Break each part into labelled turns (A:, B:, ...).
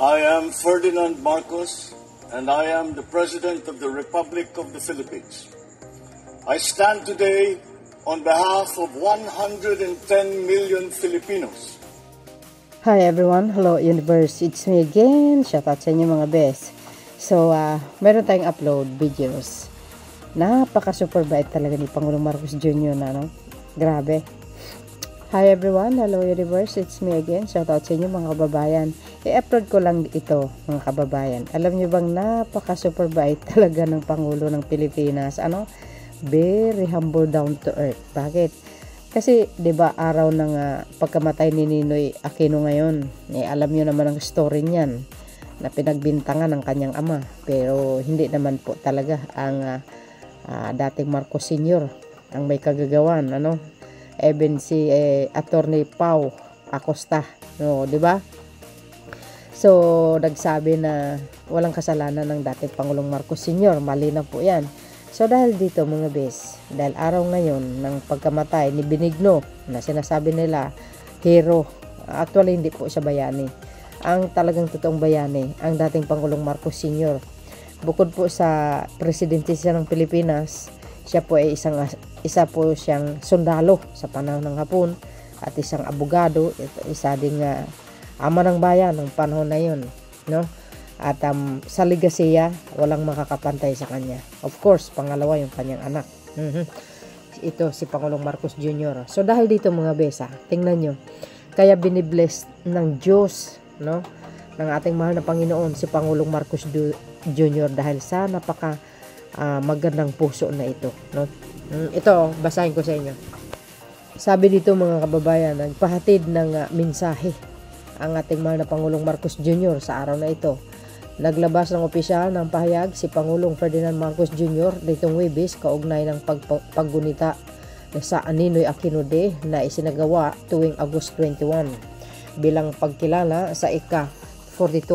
A: I am Ferdinand Marcos, and I am the President of the Republic of the Philippines. I stand today on behalf of 110 million Filipinos.
B: Hi everyone, hello universe, it's me again. Shout out sa inyo mga best. So, meron tayong upload videos. Napaka super bait talaga ni Pangulong Marcos Jr. na, no? Grabe. Hi everyone, hello universe, it's me again. Shout out sa inyo mga kababayan. I-upload ko lang ito mga kababayan. Alam niyo bang napaka super bait talaga ng Pangulo ng Pilipinas? Ano? Very humble, down to earth. Bakit? Kasi 'di ba araw ng pagkamatay ni Ninoy Aquino ngayon. Alam niyo naman ang story niyan na pinagbintangan ng kanyang ama. Pero hindi naman po talaga ang dating Marcos Sr. ang may kagagawan, ano? Even si Attorney Pau Acosta, no, 'di ba? So nagsabi na walang kasalanan ng dating Pangulong Marcos Sr. Mali na po 'yan. So dahil dito mga bes, dahil araw ngayon ng pagkamatay ni Benigno na sinasabi nila hero, actually hindi po siya bayani. Ang talagang totoong bayani, ang dating Pangulong Marcos Sr. Bukod po sa presidente siya ng Pilipinas, siya po ay isa po siyang sundalo sa panahon ng Hapon at isang abogado, isa ding ama ng bayan ng panahon na yun, no? At sa legasiya, walang makakapantay sa kanya. Of course, pangalawa yung kanyang anak. Ito si Pangulong Marcos Jr. So dahil dito mga besa, tingnan nyo, kaya binibless ng Diyos, no, ng ating mahal na Panginoon si Pangulong Marcos Jr. dahil sa napaka magandang puso na ito, no? Ito, basahin ko sa inyo. Sabi dito mga kababayan, nagpahatid ng mensahe ang ating mahal na Pangulong Marcos Jr. sa araw na ito. Naglabas ng opisyal ng pahayag si Pangulong Ferdinand Marcos Jr. ditong Huwebes kaugnay ng paggunita sa Ninoy Aquino Day na isinagawa tuwing August 21 bilang pagkilala sa ika-42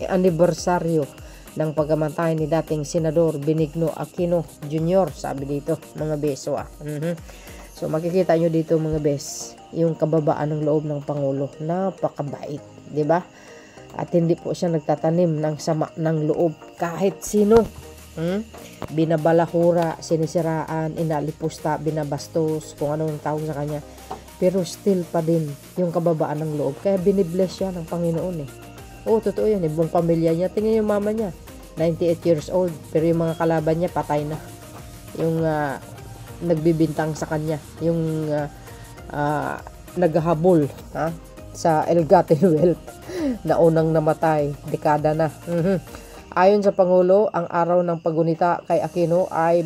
B: anibersaryo ng pagkamatay ni dating Senador Benigno Aquino Jr. Sabi dito mga beso. So makikita nyo dito mga bes yung kababaan ng loob ng Pangulo. Napakabait, di ba? At hindi po siya nagtatanim ng sama ng loob kahit sino. Binabalahura, sinisiraan, inalipusta, binabastos, kung ano ang tawag sa kanya. Pero still pa din yung kababaan ng loob. Kaya binibless siya ng Panginoon eh. Oo, totoo yan. Buong pamilya niya. Tingnan yung mama niya. 98 years old. Pero yung mga kalaban niya, patay na. Yung nagbibintang sa kanya. Yung naghahabol sa Elgate Wealth na unang namatay. Dekada na. Ayon sa Pangulo, ang araw ng paggunita kay Aquino ay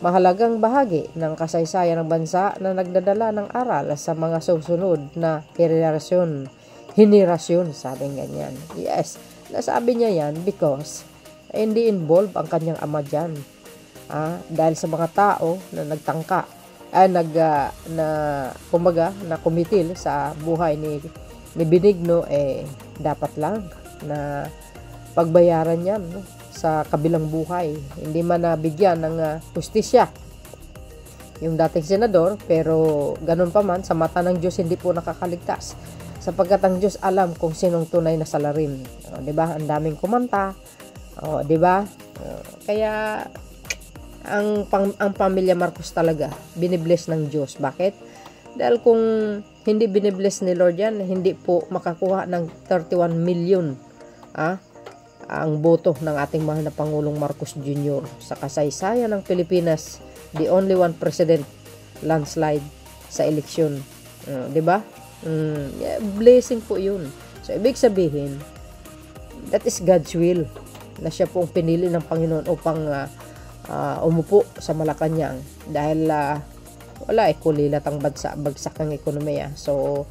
B: mahalagang bahagi ng kasaysayan ng bansa na nagdadala ng aral sa mga susunod na henerasyon, sabing ganyan. Yes, nasabi niya yan because hindi involved ang kanyang ama dyan. Dahil sa mga tao na nagtangka, na kumitil sa buhay ni Benigno, dapat lang na pagbayaran yan, no, sa kabilang buhay. Hindi man nabigyan ng hustisya yung dating senador, pero ganun pa man, sa mata ng Diyos hindi po nakakaligtas. Sapagkat ang Diyos alam kung sinong tunay na salarin. Di ba? Ang daming kumanta. Di ba? Kaya ang pamilya Marcos talaga binibless ng Diyos. Bakit? Dahil kung hindi binibless ni Lord yan, hindi po makakuha ng 31 million ang boto ng ating mahal na Pangulong Marcos Jr. sa kasaysayan ng Pilipinas. The only one president landslide sa eleksyon. Di ba? Blessing po yun. So ibig sabihin, that is God's will, na siya pong pinili ng Panginoon upang umupo sa Malacanang dahil wala kulilat ang bagsak ng ekonomiya. So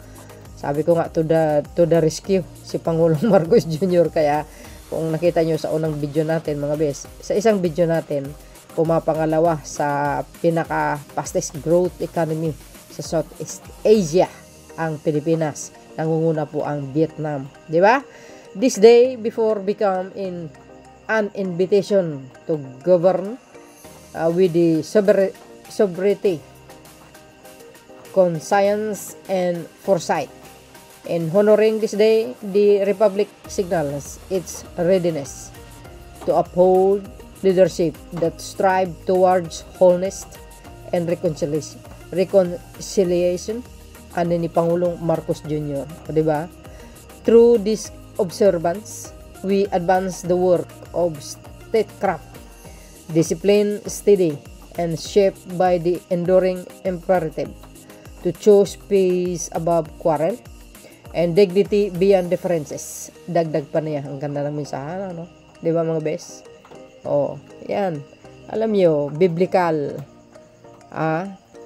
B: sabi ko nga, to the rescue si Pangulong Marcos Jr. Kaya kung nakita nyo sa unang video natin mga bes, sa isang video natin, pumapangalawa sa pinaka fastest growth economy sa Southeast Asia ang Pilipinas. Nangunguna po ang Vietnam, di ba? This day before become an invitation to govern with the sovereignty, conscience, and foresight. In honoring this day, the Republic signals its readiness to uphold leadership that strive towards wholeness and reconciliation. Ano ni Pangulong Marcos Jr., di ba? Through this observance, we advance the work of statecraft, discipline steady and shaped by the enduring imperative to choose peace above quarrel and dignity beyond differences. Dagdag pa niya. Ang ganda ng mensahe, no? Di ba mga bes? Oh, yan. Alam nyo, biblical.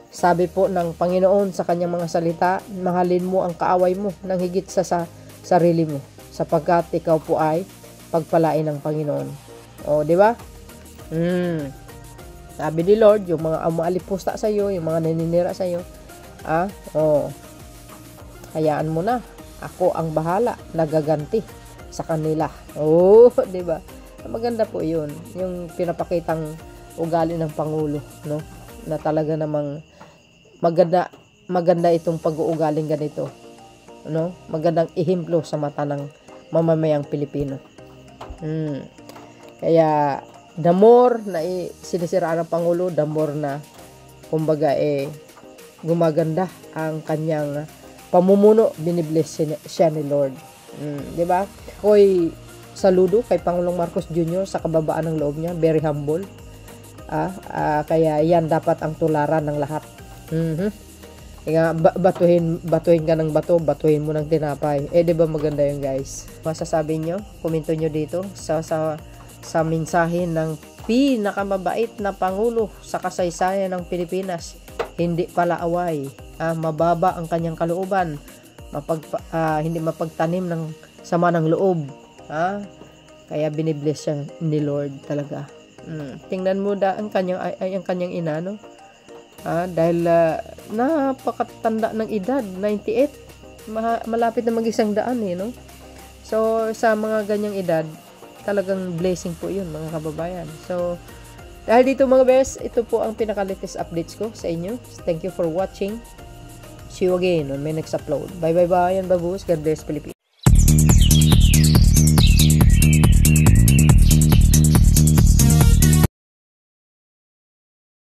B: Sabi po ng Panginoon sa kanyang mga salita, mahalin mo ang kaaway mo nang higit sa sarili mo, sapagkat ikaw po ay pagpalain ng Panginoon. Oh, di ba? Sabi ni Lord, yung mga umaalipusta sa iyo, yung mga naninira sa iyo, hayaan mo na. Ako ang bahala, nagaganti sa kanila. Oh, di ba? Maganda po 'yun, yung pinapakitang ugali ng Pangulo, no? Na talaga namang maganda itong pag-uugaling ganito, no? Magandang ehemplo sa mata ng mamamayang Pilipino. Kaya the more na sinisiraan ng Pangulo, the more na kumbaga gumaganda ang kanyang pamumuno, binibless siya ni Lord. Di ba? Ako'y saludo kay Pangulong Marcos Jr. sa kababaan ng loob niya, very humble. Kaya yan dapat ang tularan ng lahat. Kaya batuhin ka ng bato, batuhin mo ng tinapay. Di ba maganda yun, guys? Masasabi nyo, komento nyo dito sa mensahe ng pinakamabait na Pangulo sa kasaysayan ng Pilipinas. Hindi pala away, mababa ang kanyang kalooban, hindi mapagtanim ng sama ng loob, kaya binibless siya ni Lord talaga. Tingnan mo ang kanyang ina, no? Dahil napakatanda ng edad, 98, malapit na mag-100, no? So sa mga ganyang edad, talagang blessing po yun, mga kababayan. So dahil dito mga bes, ito po ang pinaka-latest updates ko sa inyo. Thank you for watching. See you again on my next upload. Bye bye bye and babus. God bless Philippines.